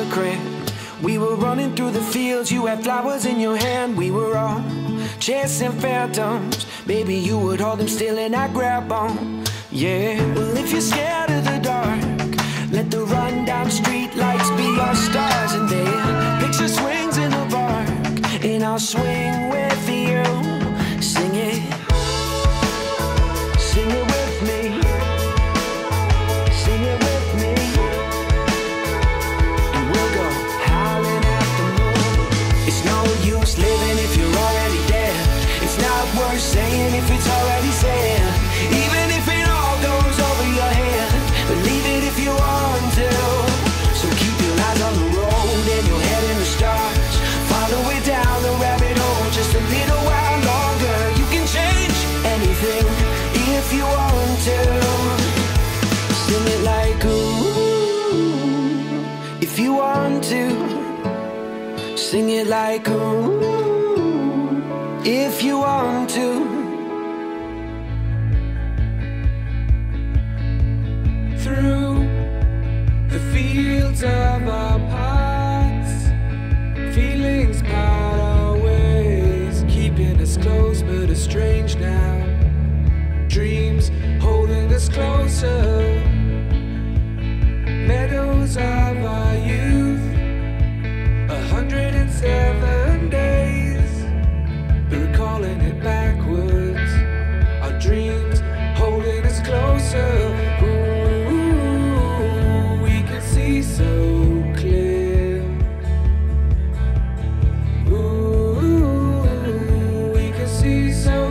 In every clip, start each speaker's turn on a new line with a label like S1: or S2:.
S1: the crib. We were running through the fields, you had flowers in your hand. We were all chasing phantoms. Baby, you would hold them still and I'd grab on. Yeah, well, if you're scared of the dark, let the rundown street lights be your stars. And then picture swings in the park, and I'll swing with you. Sing it with me. Sing it with me. And we'll go howling at the moon. It's no use living if you're already dead. It's not worth saying if it's already said. Even if it all goes over your head, believe it if you want to. So keep your eyes on the road and your head in the stars. Follow it down the rabbit hole just a little while longer. You can change anything if you want to. Sing it like ooh, if you want to. Sing it like ooh, if you want to.
S2: Through the fields of our paths, feelings part our ways, keeping us close but estranged now. Dreams holding us closer, meadows of our youth, 107 days, but recalling it backwards. Our dreams holding us closer. Ooh, we can see so clear. Ooh, we can see so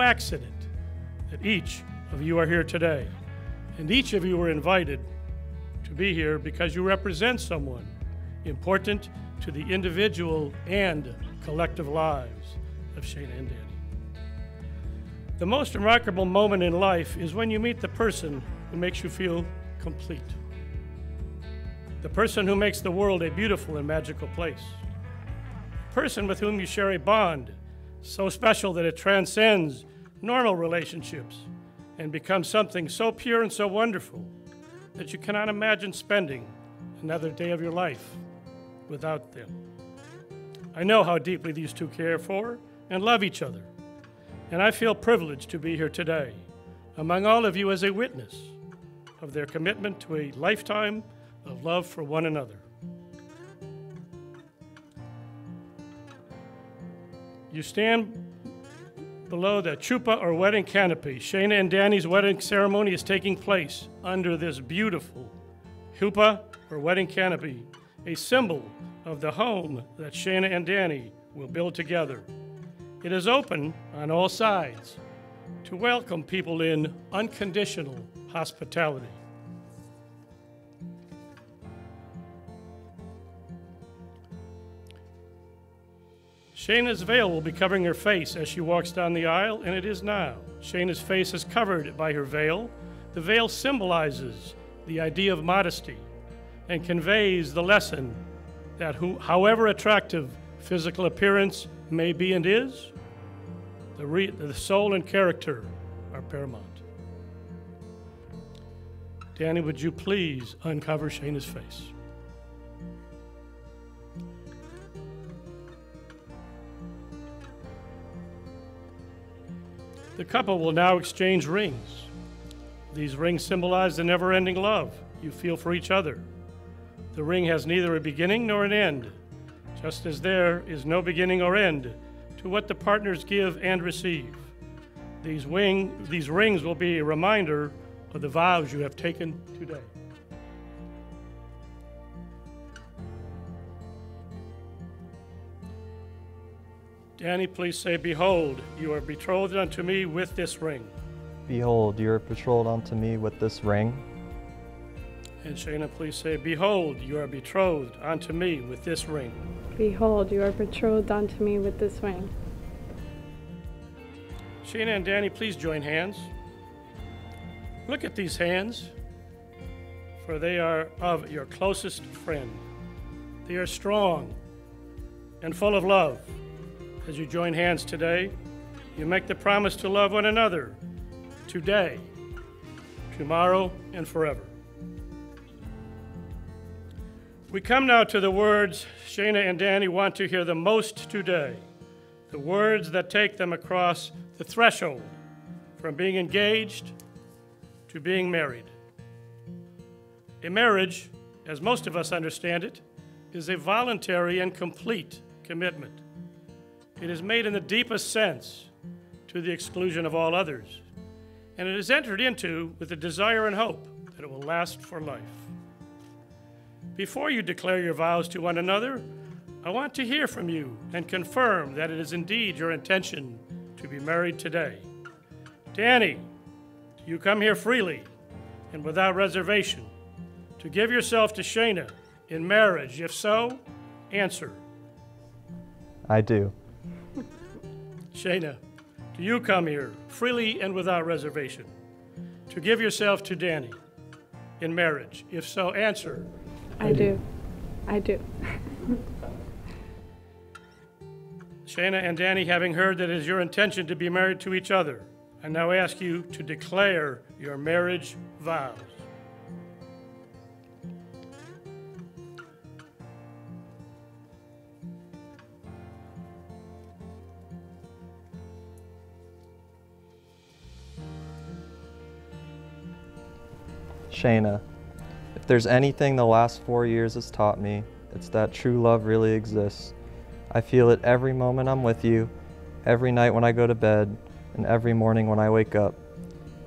S3: accident that each of you are here today, and each of you are invited to be here because you represent someone important to the individual and collective lives of Shaina and Danny. The most remarkable moment in life is when you meet the person who makes you feel complete, the person who makes the world a beautiful and magical place, the person with whom you share a bond so special that it transcends normal relationships and becomes something so pure and so wonderful that you cannot imagine spending another day of your life without them. I know how deeply these two care for and love each other, and I feel privileged to be here today among all of you as a witness of their commitment to a lifetime of love for one another. You stand below the chuppah or wedding canopy. Shaina and Danny's wedding ceremony is taking place under this beautiful chuppah or wedding canopy, a symbol of the home that Shaina and Danny will build together. It is open on all sides to welcome people in unconditional hospitality. Shaina's veil will be covering her face as she walks down the aisle, and it is now. Shaina's face is covered by her veil. The veil symbolizes the idea of modesty and conveys the lesson that however attractive physical appearance may be and is, the soul and character are paramount. Danny, would you please uncover Shaina's face? The couple will now exchange rings. These rings symbolize the never-ending love you feel for each other. The ring has neither a beginning nor an end, just as there is no beginning or end to what the partners give and receive. These rings will be a reminder of the vows you have taken today. Danny, please say, "Behold, you are betrothed unto me with this ring."
S4: Behold, you are betrothed unto me with this ring.
S3: And Shaina, please say, "Behold, you are betrothed unto me with this ring."
S5: Behold, you are betrothed unto me with this ring.
S3: Shaina and Danny, please join hands. Look at these hands, for they are of your closest friend. They are strong and full of love. As you join hands today, you make the promise to love one another today, tomorrow, and forever. We come now to the words Shaina and Danny want to hear the most today, the words that take them across the threshold from being engaged to being married. A marriage, as most of us understand it, is a voluntary and complete commitment. It is made in the deepest sense to the exclusion of all others, and it is entered into with the desire and hope that it will last for life. Before you declare your vows to one another, I want to hear from you and confirm that it is indeed your intention to be married today. Danny, do you come here freely and without reservation to give yourself to Shaina in marriage? If so, answer.
S4: I do.
S3: Shaina, do you come here freely and without reservation to give yourself to Danny in marriage? If so, answer.
S5: I do. I do.
S3: Shaina and Danny, having heard that it is your intention to be married to each other, I now ask you to declare your marriage vows.
S4: Shaina, if there's anything the last 4 years has taught me, it's that true love really exists. I feel it every moment I'm with you, every night when I go to bed, and every morning when I wake up.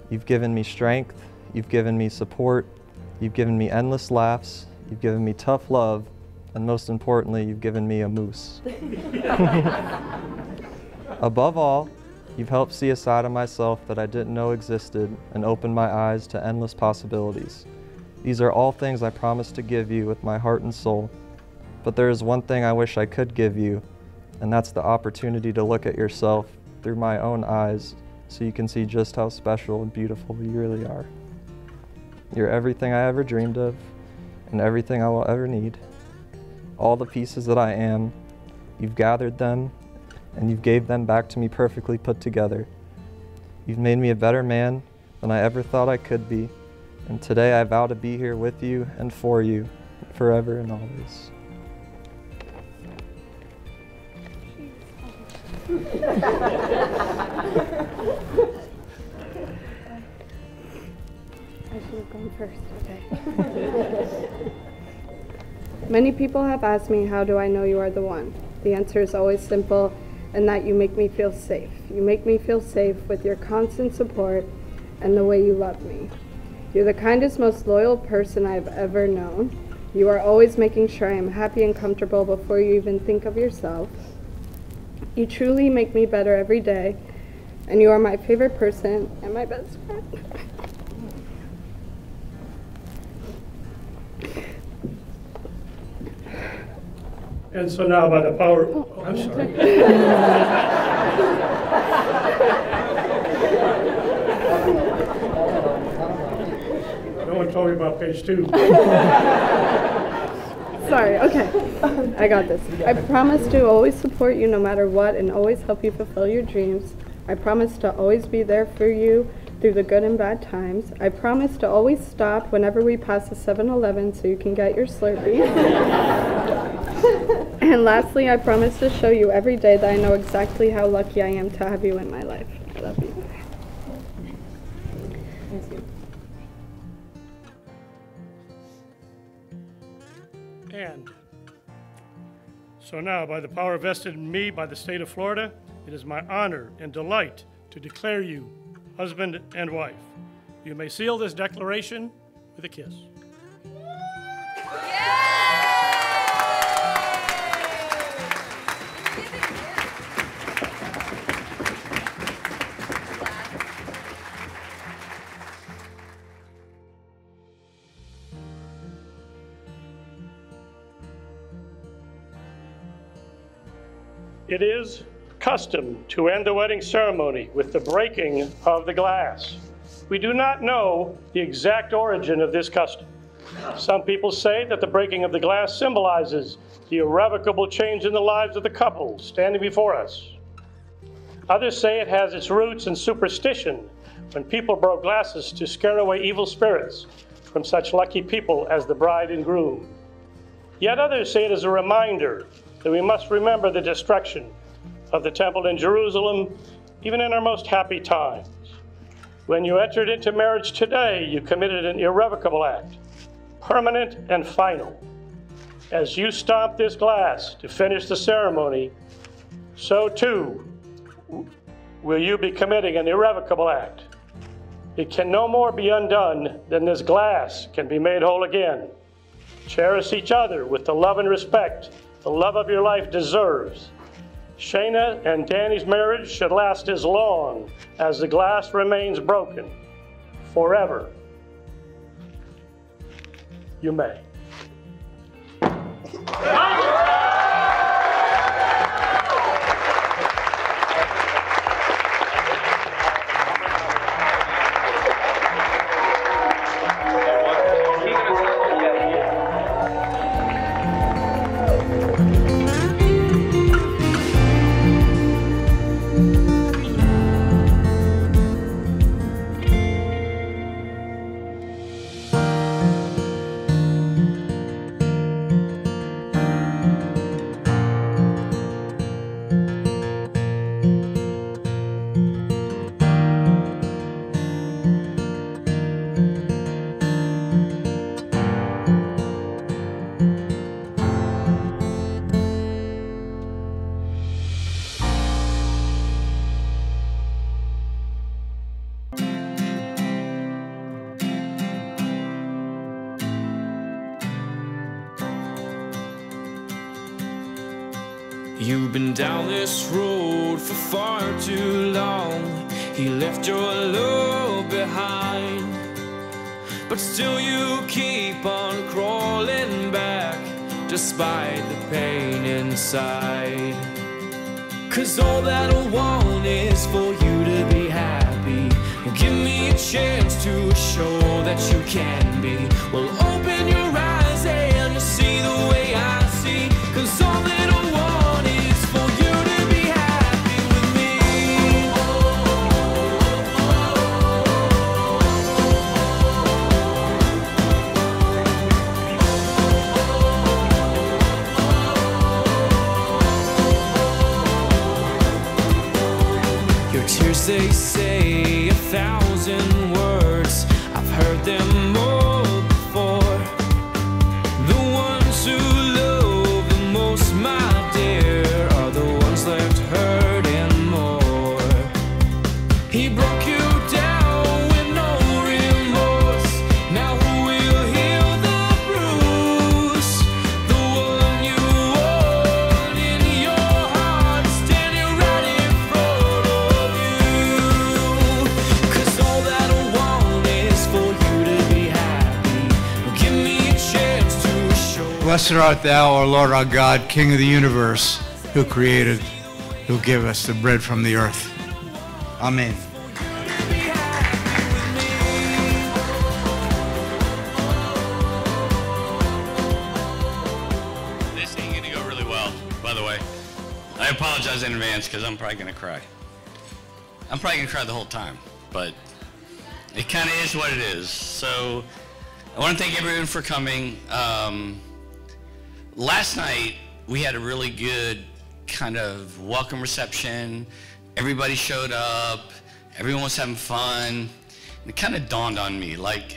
S4: You've given me strength, you've given me support, you've given me endless laughs, you've given me tough love, and most importantly, you've given me a moose. Above all, you've helped see a side of myself that I didn't know existed and opened my eyes to endless possibilities. These are all things I promise to give you with my heart and soul. But there is one thing I wish I could give you, and that's the opportunity to look at yourself through my own eyes so you can see just how special and beautiful you really are. You're everything I ever dreamed of and everything I will ever need. All the pieces that I am, you've gathered them and you've gave them back to me perfectly put together. You've made me a better man than I ever thought I could be, and today I vow to be here with you and for you, forever and always.
S5: I should have gone first, okay. Many people have asked me, how do I know you are the one? The answer is always simple, and that you make me feel safe. You make me feel safe with your constant support and the way you love me. You're the kindest, most loyal person I've ever known. You are always making sure I am happy and comfortable before you even think of yourself. You truly make me better every day, and you are my favorite person and my best friend.
S3: And so now by the power, I'm sorry. No one told me about page 2.
S5: Sorry, okay. I got this. I promise to always support you no matter what and always help you fulfill your dreams. I promise to always be there for you through the good and bad times. I promise to always stop whenever we pass a 7-Eleven so you can get your Slurpee. And lastly, I promise to show you every day that I know exactly how lucky I am to have you in my life. I love you.
S3: And so now, by the power vested in me by the state of Florida, it is my honor and delight to declare you husband and wife. You may seal this declaration with a kiss. It is custom to end the wedding ceremony with the breaking of the glass. We do not know the exact origin of this custom. Some people say that the breaking of the glass symbolizes the irrevocable change in the lives of the couple standing before us. Others say it has its roots in superstition, when people broke glasses to scare away evil spirits from such lucky people as the bride and groom. Yet others say it is a reminder that we must remember the destruction of the temple in Jerusalem, even in our most happy times. When you entered into marriage today, you committed an irrevocable act, permanent and final. As you stomp this glass to finish the ceremony, so too will you be committing an irrevocable act. It can no more be undone than this glass can be made whole again. Cherish each other with the love and respect the love of your life deserves. Shaina and Danny's marriage should last as long as the glass remains broken. Forever. You may.
S2: You've been down this road for far too long. He left your love behind, but still you keep on crawling back despite the pain inside. 'Cause all that I want is for you to be happy. Give me a chance to show that you can be. Well, open your eyes and see the way I see. 'Cause all that I want is for you to be happy with me. Your tears, they say 1,000 words. I've heard them all before. The ones who love the most, my dear, are the ones left hurting more. He broke you down with no remorse. Now who will heal the bruise? The one you want in your heart, standing right in front of you. 'Cause all that I want is for you to be happy. Give me a chance to show.
S6: Blessed art thou, our Lord our God, King of the universe, who created, who gave us the bread from the earth. Amen.
S7: This ain't gonna go really well, by the way. I apologize in advance because I'm probably gonna cry. I'm probably gonna cry the whole time, but it kind of is what it is. So I want to thank everyone for coming. Last night we had a really good kind of welcome reception. Everybody showed up. Everyone was having fun. it kind of dawned on me, like,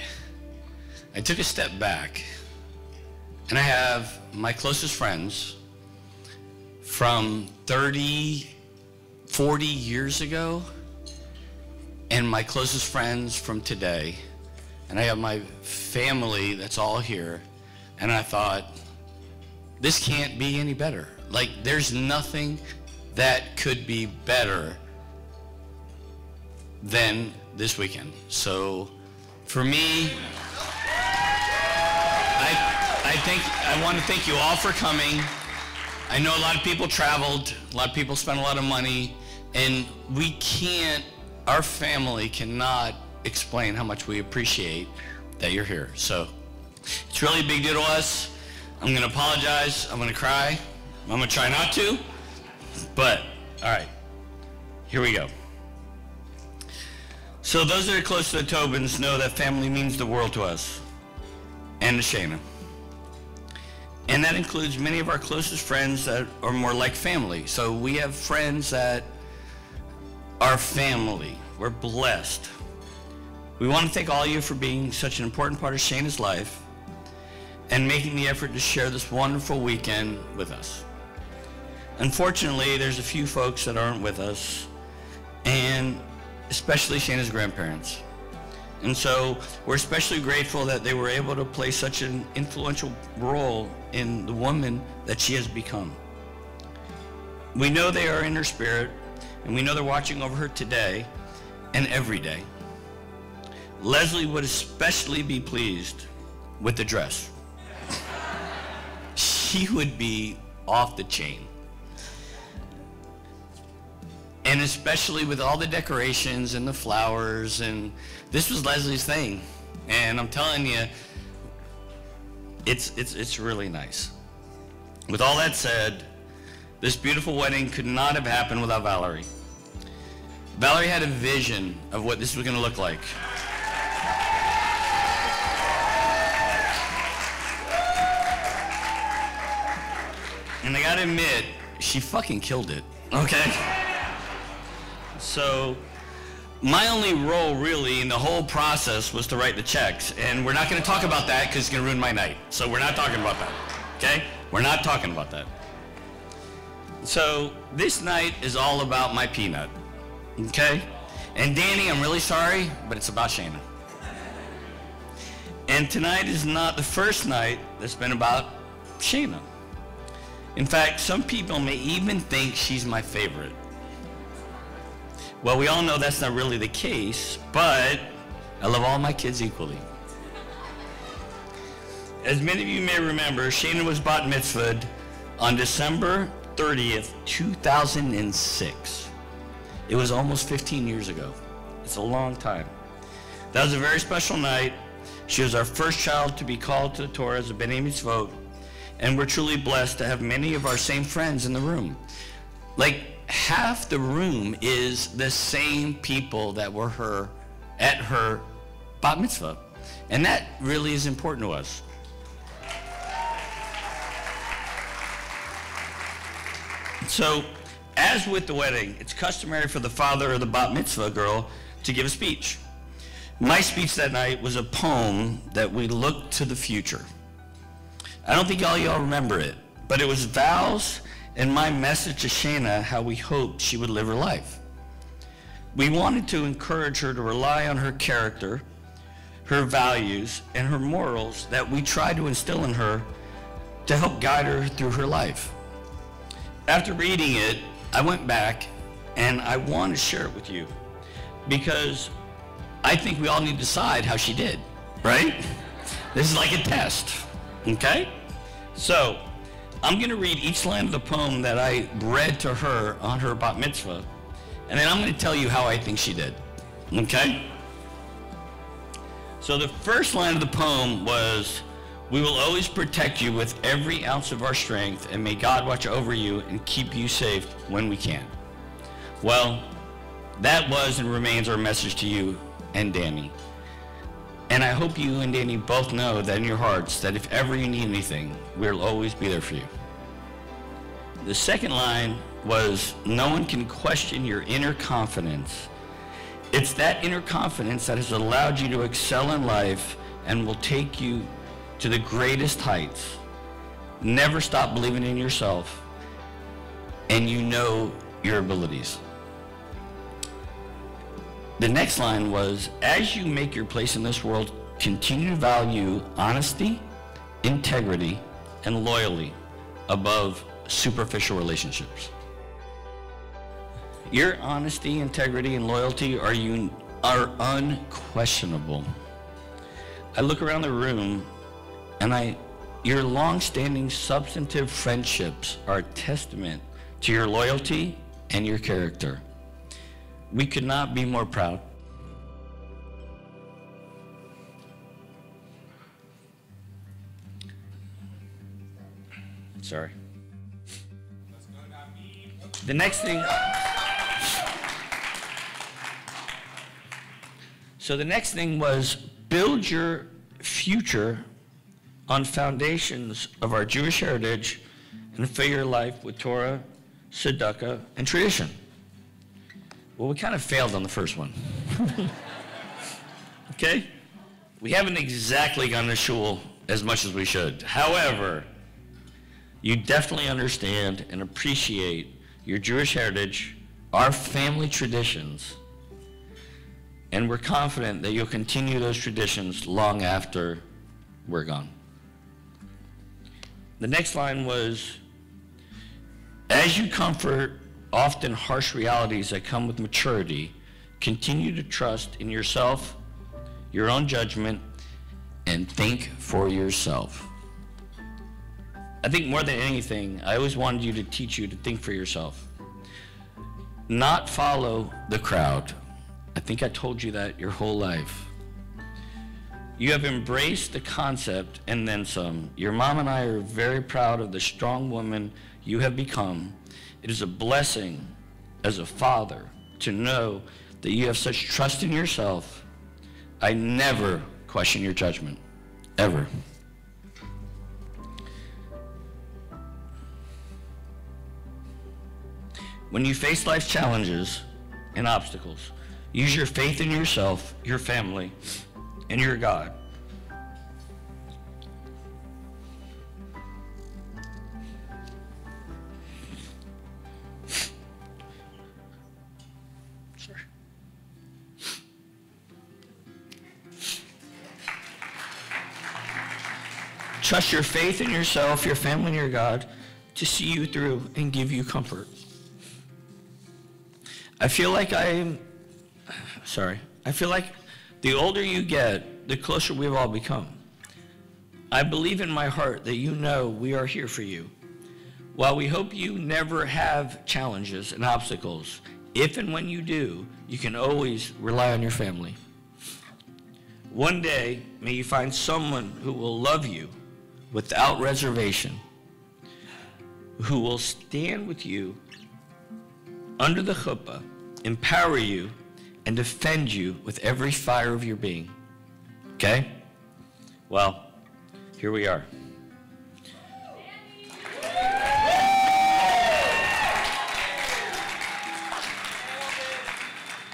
S7: I took a step back, and I have my closest friends from 30, 40 years ago, and my closest friends from today, and I have my family that's all here, and I thought, this can't be any better. Like, there's nothing that could be better than this weekend. So for me, I want to thank you all for coming. I know a lot of people traveled, a lot of people spent a lot of money, and our family cannot explain how much we appreciate that you're here. So it's really a big deal to us. I'm gonna apologize, I'm gonna cry, I'm gonna try not to, but all right, here we go. So those that are close to the Tobins know that family means the world to us, and to Shaina. And that includes many of our closest friends that are more like family. So we have friends that are family. We're blessed. We want to thank all of you for being such an important part of Shaina's life and making the effort to share this wonderful weekend with us. Unfortunately, there's a few folks that aren't with us, and especially Shaina's grandparents. And so we're especially grateful that they were able to play such an influential role in the woman that she has become. We know they are in her spirit, and we know they're watching over her today and every day. Leslie would especially be pleased with the dress. She would be off the chain. And especially with all the decorations and the flowers, and this was Leslie's thing. And I'm telling you, it's really nice. With all that said, this beautiful wedding could not have happened without Valerie. Valerie had a vision of what this was gonna look like. And I gotta admit, she fucking killed it, okay? So my only role really in the whole process was to write the checks, and we're not going to talk about that because it's going to ruin my night. So we're not talking about that, okay? We're not talking about that. So this night is all about my peanut, okay? And Danny, I'm really sorry, but it's about Shaina. And tonight is not the first night that's been about Shaina. In fact, some people may even think she's my favorite. Well, we all know that's not really the case, but I love all my kids equally. As many of you may remember, Shaina was bat mitzvahed on December 30th, 2006. It was almost 15 years ago. It's a long time. That was a very special night. She was our first child to be called to the Torah as a B'nai Mitzvot, and we're truly blessed to have many of our same friends in the room. Like, half the room is the same people that were at her bat mitzvah. And that really is important to us. So, as with the wedding, it's customary for the father of the bat mitzvah girl to give a speech. My speech that night was a poem that we looked to the future. I don't think all y'all remember it, but it was vows and my message to Shaina how we hoped she would live her life. We wanted to encourage her to rely on her character, her values, and her morals that we tried to instill in her to help guide her through her life. After reading it, I went back and I want to share it with you because I think we all need to decide how she did, right? This is like a test, okay? So, I'm going to read each line of the poem that I read to her on her bat mitzvah, and then I'm going to tell you how I think she did, okay? So the first line of the poem was, "We will always protect you with every ounce of our strength, and may God watch over you and keep you safe when we can." Well, that was and remains our message to you and Danny. And I hope you and Danny both know that in your hearts that if ever you need anything, we'll always be there for you. The second line was, "No one can question your inner confidence It's that inner confidence that has allowed you to excel in life and will take you to the greatest heights. Never stop believing in yourself, and you know your abilities. The next line was, as you make your place in this world, continue to value honesty, integrity, and loyalty above superficial relationships. Your honesty, integrity, and loyalty are unquestionable. I look around the room and your long-standing substantive friendships are a testament to your loyalty and your character. We could not be more proud. Sorry. The next thing. So the next thing was build your future on foundations of our Jewish heritage and fill your life with Torah, tzedakah, and tradition. Well, we kind of failed on the first one. Okay? We haven't exactly gone to shul as much as we should. However, you definitely understand and appreciate your Jewish heritage, our family traditions, and we're confident that you'll continue those traditions long after we're gone. The next line was, as you comfort often harsh realities that come with maturity, continue to trust in yourself, your own judgment, and think for yourself. I think more than anything, I always wanted you to teach you to think for yourself. Not follow the crowd. I think I told you that your whole life. You have embraced the concept and then some. Your mom and I are very proud of the strong woman you have become. It is a blessing as a father to know that you have such trust in yourself. I never question your judgment, ever. When you face life's challenges and obstacles, use your faith in yourself, your family, and your God. Sorry. Trust your faith in yourself, your family, and your God to see you through and give you comfort. I feel like the older you get, the closer we've all become. I believe in my heart that you know we are here for you. While we hope you never have challenges and obstacles, if and when you do, you can always rely on your family. One day, may you find someone who will love you without reservation, who will stand with you under the chuppah, empower you, and defend you with every fire of your being. Okay? Well, here we are.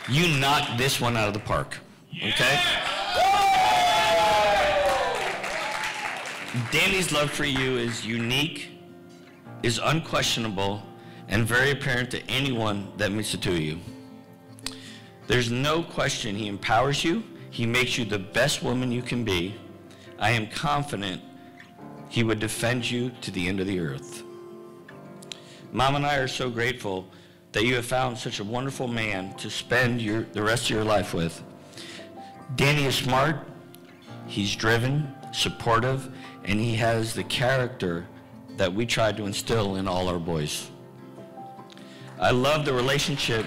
S7: You knocked this one out of the park. Okay? Danny's love for you is unique, is unquestionable, and very apparent to anyone that meets the two of you. There's no question he empowers you. He makes you the best woman you can be. I am confident he would defend you to the end of the earth. Mom and I are so grateful that you have found such a wonderful man to spend the rest of your life with. Danny is smart, he's driven, supportive, and he has the character that we try to instill in all our boys. I love the relationship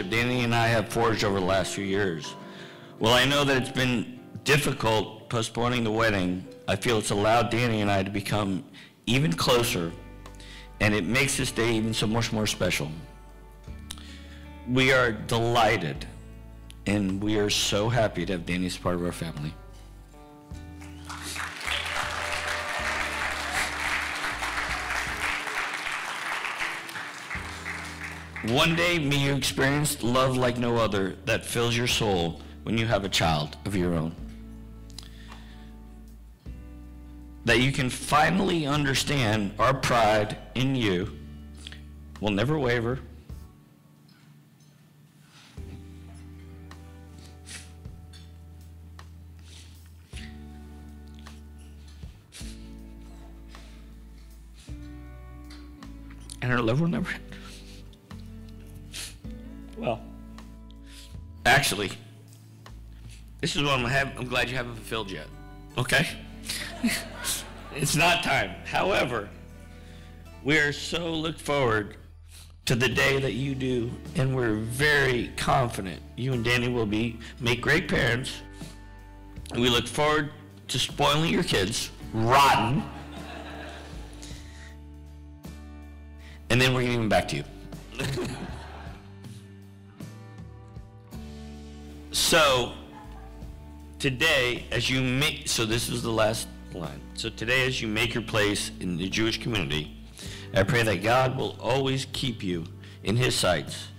S7: Danny and I have forged over the last few years. While I know that it's been difficult postponing the wedding, I feel it's allowed Danny and I to become even closer, and it makes this day even so much more special. We are delighted, and we are so happy to have Danny as part of our family. One day, may you experience love like no other that fills your soul when you have a child of your own. That you can finally understand our pride in you will never waver. And our love will never end. Well, actually, this is what I'm glad you haven't fulfilled yet. Okay? It's not time. However, we are so look forward to the day that you do, and we're very confident you and Danny will make great parents. And we look forward to spoiling your kids rotten. And then we're giving them back to you. So, today, so this is the last line. So today, as you make your place in the Jewish community, I pray that God will always keep you in his sights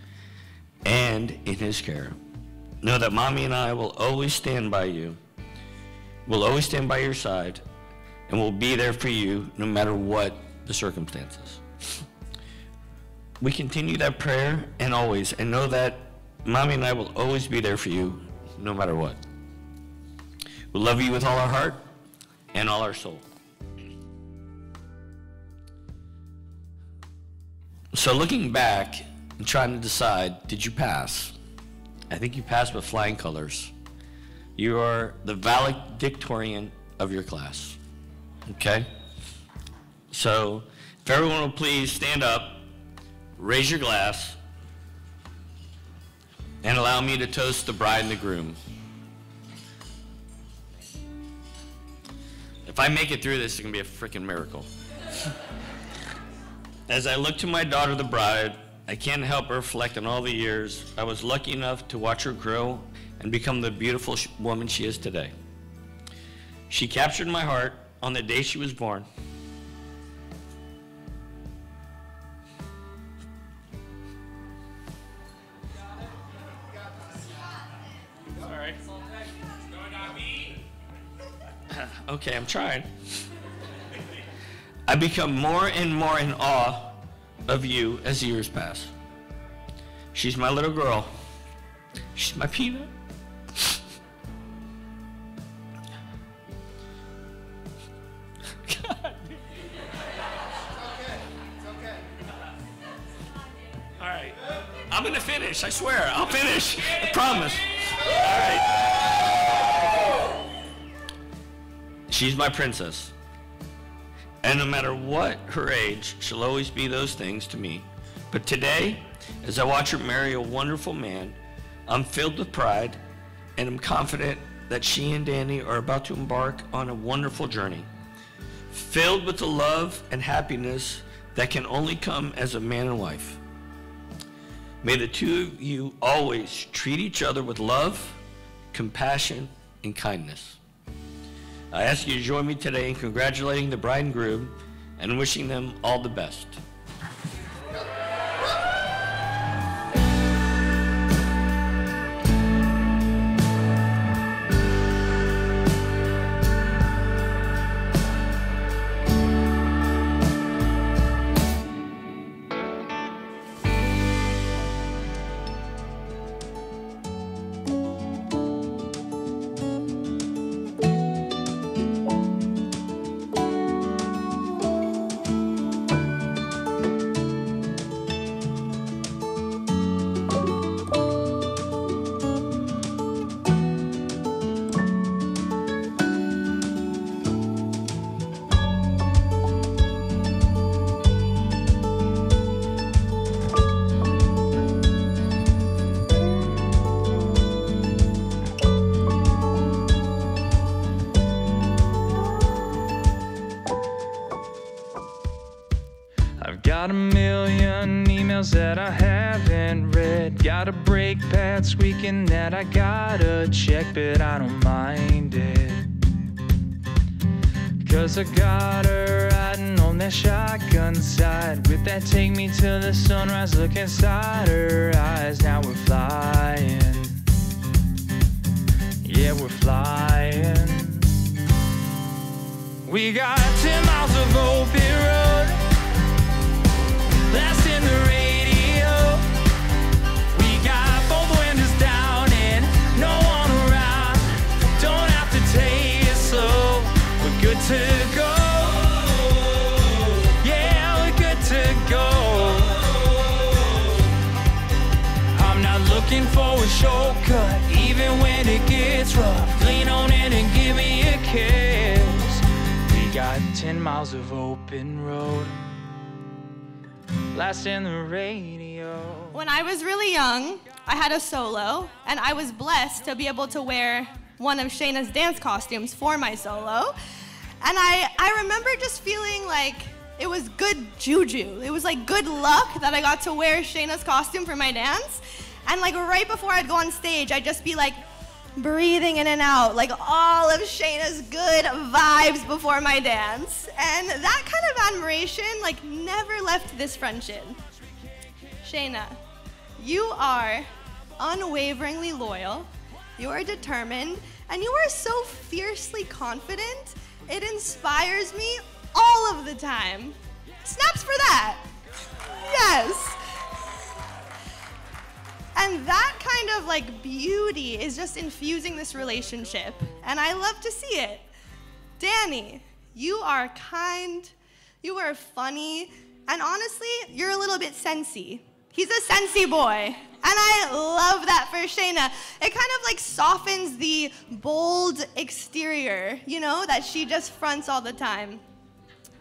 S7: and in his care. Know that Mommy and I will always stand by you. We'll always stand by your side, and we'll be there for you no matter what the circumstances. We continue that prayer and always, and know that Mommy and I will always be there for you no matter what. We love you with all our heart and all our soul. So looking back and trying to decide, did you pass? I think you passed with flying colors. You are the valedictorian of your class. Okay? So if everyone will please stand up, raise your glass, and allow me to toast the bride and the groom. If I make it through this, it's going to be a freaking miracle. As I look to my daughter, the bride, I can't help but reflect on all the years I was lucky enough to watch her grow and become the beautiful woman she is today. She captured my heart on the day she was born. Okay, I'm trying. I become more and more in awe of you as the years pass. She's my little girl. She's my peanut. God. It's okay. All right. I'm going to finish. I swear. I'll finish. I promise. All right. She's my princess. And no matter what her age, she'll always be those things to me. But today, as I watch her marry a wonderful man, I'm filled with pride, and I'm confident that she and Danny are about to embark on a wonderful journey, filled with the love and happiness that can only come as a man and wife. May the two of you always treat each other with love, compassion, and kindness. I ask you to join me today in congratulating the bride and groom and wishing them all the best.
S2: Got a million emails that I haven't read. Got a brake pad squeaking that I gotta check, but I don't mind it. 'Cause 'cause I got her riding on that shotgun side with that take me till the sunrise look inside her eyes. Now we're flying, yeah, we're flying. We got 10 miles of open road, blasting the radio. We got both windows down and no one around. Don't have to take it slow, we're good to go. Yeah, we're good to go. I'm not looking for a shortcut, even when it gets rough. Lean on in and give me a kiss. We got 10 miles of open road, blasting the radio.
S8: When I was really young, I had a solo, and I was blessed to be able to wear one of Shaina's dance costumes for my solo. And I remember just feeling like it was good juju. It was like good luck that I got to wear Shaina's costume for my dance. And like right before I'd go on stage, I'd just be like breathing in and out, like all of Shaina's good vibes before my dance. And that kind of admiration like never left this friendship. Shaina, you are unwaveringly loyal, you are determined, and you are so fiercely confident, it inspires me all of the time. Snaps for that. Yes. And that kind of like beauty is just infusing this relationship, and I love to see it. Danny, you are kind, you are funny, and honestly, you're a little bit sensy. He's a sensy boy, and I love that for Shaina. It kind of like softens the bold exterior, you know, that she just fronts all the time.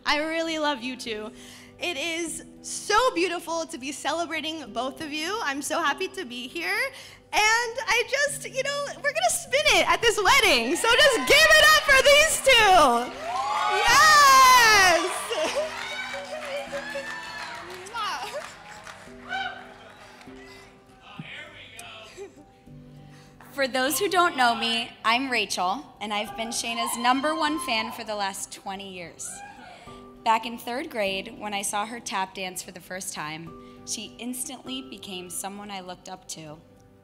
S8: I really love you two. It is so beautiful to be celebrating both of you. I'm so happy to be here. And I just, you know, we're gonna spin it at this wedding. So just give it up for these two. Yes!
S9: For those who don't know me, I'm Rachel, and I've been Shaina's #1 fan for the last 20 years. Back in 3rd grade, when I saw her tap dance for the first time, she instantly became someone I looked up to,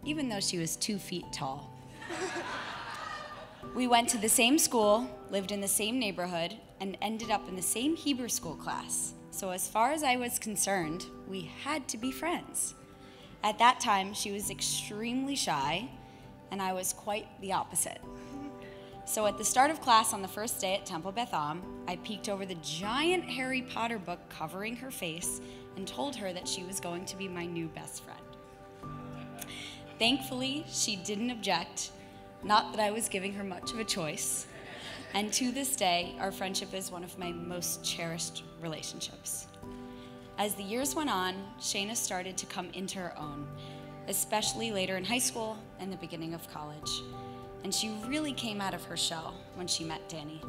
S9: even though she was 2 feet tall. We went to the same school, lived in the same neighborhood, and ended up in the same Hebrew school class. So as far as I was concerned, we had to be friends. At that time, she was extremely shy, and I was quite the opposite. So at the start of class on the first day at Temple Beth Am, I peeked over the giant Harry Potter book covering her face and told her that she was going to be my new best friend. Thankfully, she didn't object, not that I was giving her much of a choice. And to this day, our friendship is one of my most cherished relationships. As the years went on, Shaina started to come into her own, especially later in high school and the beginning of college. And she really came out of her shell when she met Danny.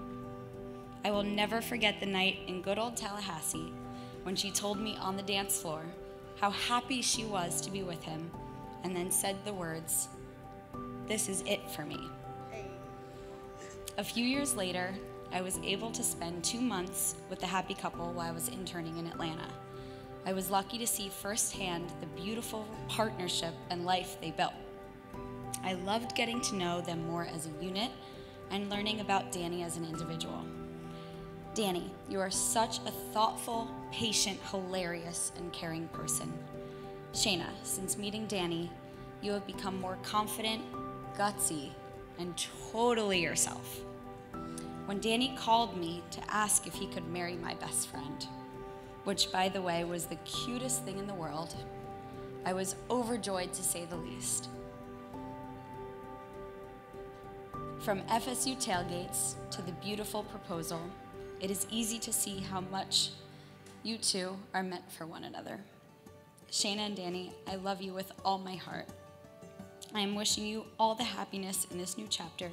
S9: I will never forget the night in good old Tallahassee when she told me on the dance floor how happy she was to be with him, and then said the words, "This is it for me." A few years later, I was able to spend 2 months with the happy couple while I was interning in Atlanta. I was lucky to see firsthand the beautiful partnership and life they built. I loved getting to know them more as a unit and learning about Danny as an individual. Danny, you are such a thoughtful, patient, hilarious, and caring person. Shaina, since meeting Danny, you have become more confident, gutsy, and totally yourself. When Danny called me to ask if he could marry my best friend, which by the way was the cutest thing in the world, I was overjoyed to say the least. From FSU tailgates to the beautiful proposal, it is easy to see how much you two are meant for one another. Shaina and Danny, I love you with all my heart. I am wishing you all the happiness in this new chapter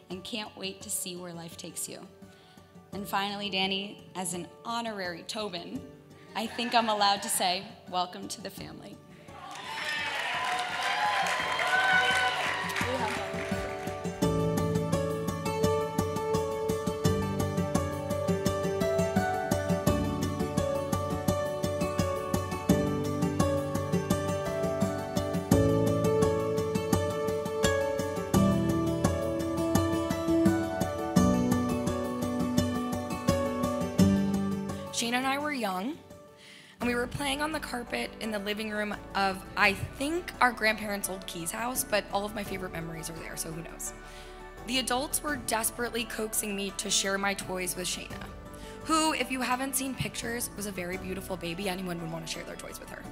S9: and can't wait to see where life takes you. And finally, Danny, as an honorary Tobin, I think I'm allowed to say, welcome to the family.
S10: Shaina and I were young, and we were playing on the carpet in the living room of, I think, our grandparents' old Keys house, but all of my favorite memories are there, so who knows. The adults were desperately coaxing me to share my toys with Shaina, who, if you haven't seen pictures, was a very beautiful baby. Anyone would want to share their toys with her.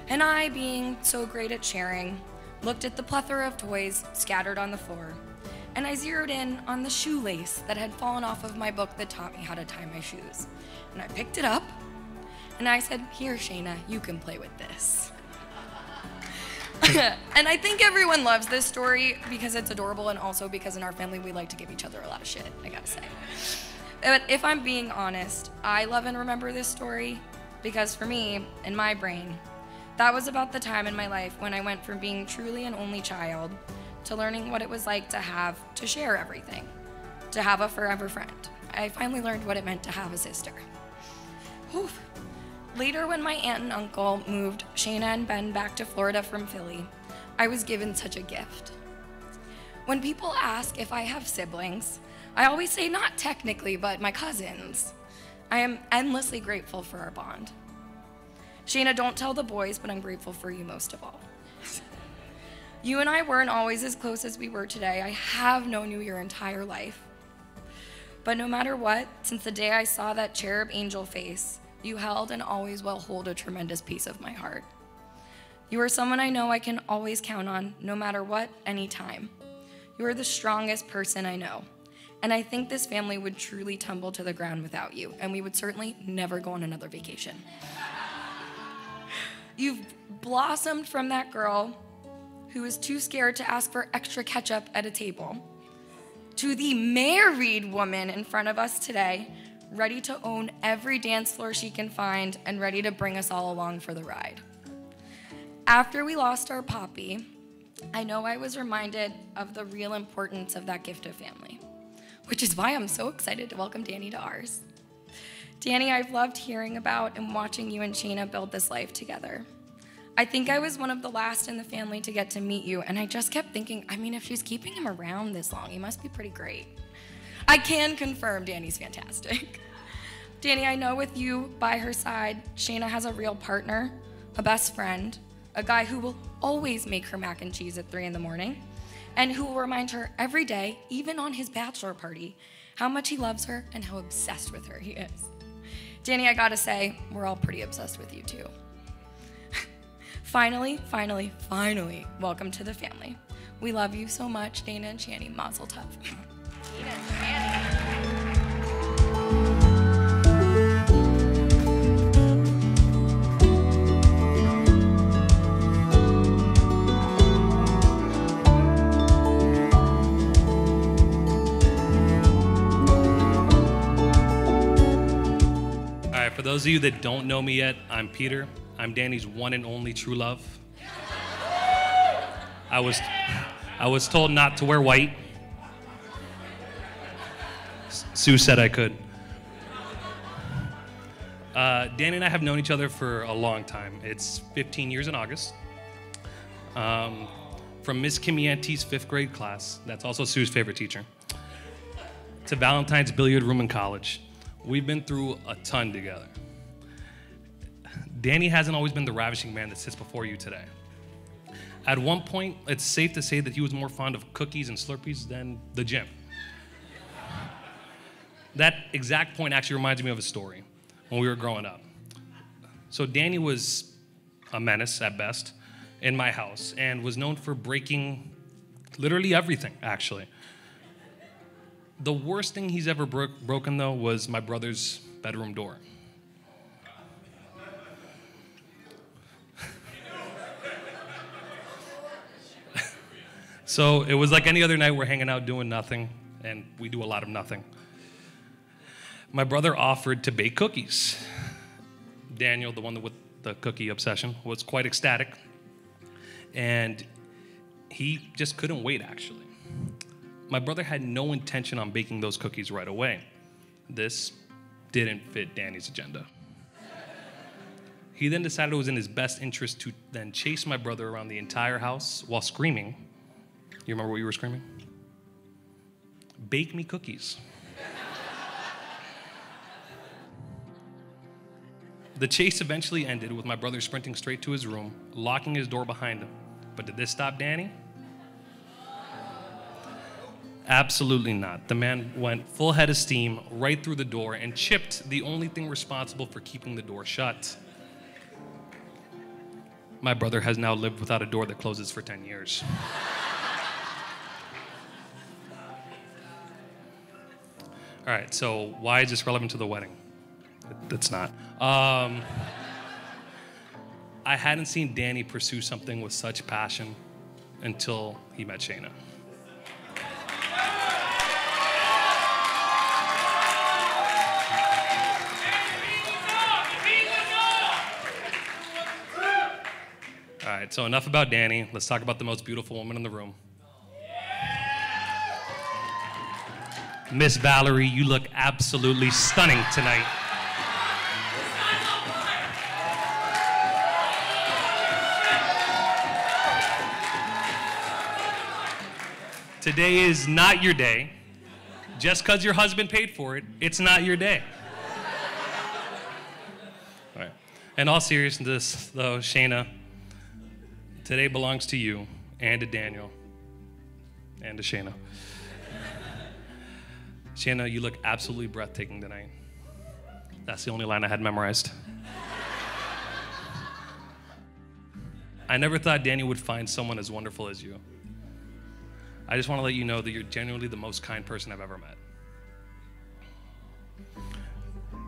S10: And I, being so great at sharing, looked at the plethora of toys scattered on the floor, and I zeroed in on the shoelace that had fallen off of my book that taught me how to tie my shoes. And I picked it up, and I said, "Here, Shaina, you can play with this." And I think everyone loves this story because it's adorable, and also because in our family we like to give each other a lot of shit, I gotta say. But if I'm being honest, I love and remember this story because for me, in my brain, that was about the time in my life when I went from being truly an only child to learning what it was like to share everything, to have a forever friend. I finally learned what it meant to have a sister. Whew. Later, when my aunt and uncle moved Shaina and Ben back to Florida from Philly, I was given such a gift. When people ask if I have siblings, I always say not technically, but my cousins. I am endlessly grateful for our bond. Shaina, don't tell the boys, but I'm grateful for you most of all. You and I weren't always as close as we were today. I have known you your entire life. But no matter what, since the day I saw that cherub angel face, you held and always will hold a tremendous piece of my heart. You are someone I know I can always count on, no matter what, anytime. You are the strongest person I know. And I think this family would truly tumble to the ground without you, and we would certainly never go on another vacation. You've blossomed from that girl who is too scared to ask for extra ketchup at a table to the married woman in front of us today, ready to own every dance floor she can find and ready to bring us all along for the ride. After we lost our Poppy, I know I was reminded of the real importance of that gift of family, which is why I'm so excited to welcome Danny to ours. Danny, I've loved hearing about and watching you and Shaina build this life together. I think I was one of the last in the family to get to meet you, and I just kept thinking, I mean, if she's keeping him around this long, he must be pretty great. I can confirm Danny's fantastic. Danny, I know with you by her side, Shaina has a real partner, a best friend, a guy who will always make her mac and cheese at 3 in the morning, and who will remind her every day, even on his bachelor party, how much he loves her and how obsessed with her he is. Danny, I gotta say, we're all pretty obsessed with you too. Finally, welcome to the family. We love you so much, Dana and Shani. Mazel tov.
S11: All right, for those of you that don't know me yet, I'm Peter. I'm Danny's one and only true love. I was told not to wear white. Sue said I could. Danny and I have known each other for a long time. It's 15 years in August. From Miss Kimianti's 5th grade class, that's also Sue's favorite teacher, to Valentine's billiard room in college. We've been through a ton together. Danny hasn't always been the ravishing man that sits before you today. At one point, it's safe to say that he was more fond of cookies and Slurpees than the gym. That exact point actually reminds me of a story when we were growing up. So Danny was a menace at best in my house and was known for breaking literally everything, actually. The worst thing he's ever broken, though, was my brother's bedroom door. So it was like any other night, we're hanging out doing nothing, and we do a lot of nothing. My brother offered to bake cookies. Daniel, the one with the cookie obsession, was quite ecstatic, and he just couldn't wait, actually. My brother had no intention on baking those cookies right away. This didn't fit Danny's agenda. He then decided it was in his best interest to then chase my brother around the entire house while screaming. You remember what you were screaming? Bake me cookies. The chase eventually ended with my brother sprinting straight to his room, locking his door behind him. But did this stop Danny? Absolutely not. The man went full head of steam right through the door and chipped the only thing responsible for keeping the door shut. My brother has now lived without a door that closes for 10 years. All right, so why is this relevant to the wedding? It's not. I hadn't seen Danny pursue something with such passion until he met Shaina. All right, so enough about Danny. Let's talk about the most beautiful woman in the room. Miss Valerie, you look absolutely stunning tonight. Today is not your day. Just because your husband paid for it, it's not your day. All right. In all seriousness, though, Shaina, today belongs to you and to Daniel and to Shaina. Shaina, you look absolutely breathtaking tonight. That's the only line I had memorized. I never thought Danny would find someone as wonderful as you. I just want to let you know that you're genuinely the most kind person I've ever met.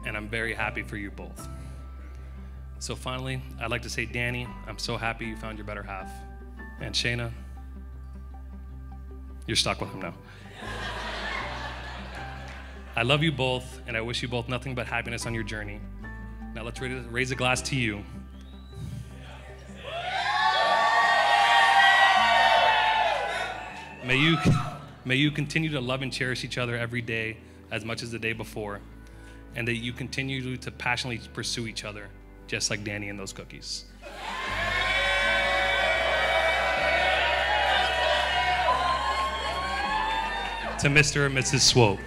S11: And I'm very happy for you both. So finally, I'd like to say, Danny, I'm so happy you found your better half. And Shaina, you're stuck with him now. I love you both, and I wish you both nothing but happiness on your journey. Now let's raise a glass to you. May you continue to love and cherish each other every day as much as the day before, and that you continue to passionately pursue each other, just like Danny and those cookies. To Mr. and Mrs. Swope.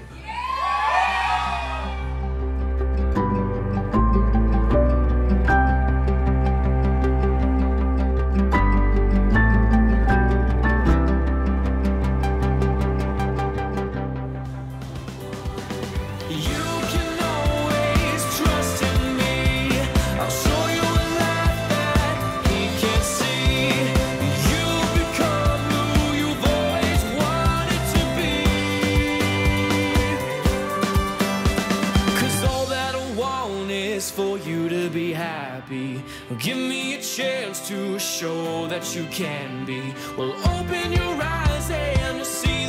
S2: For you to be happy, give me a chance to show that you can be. Well, open your eyes and you'll see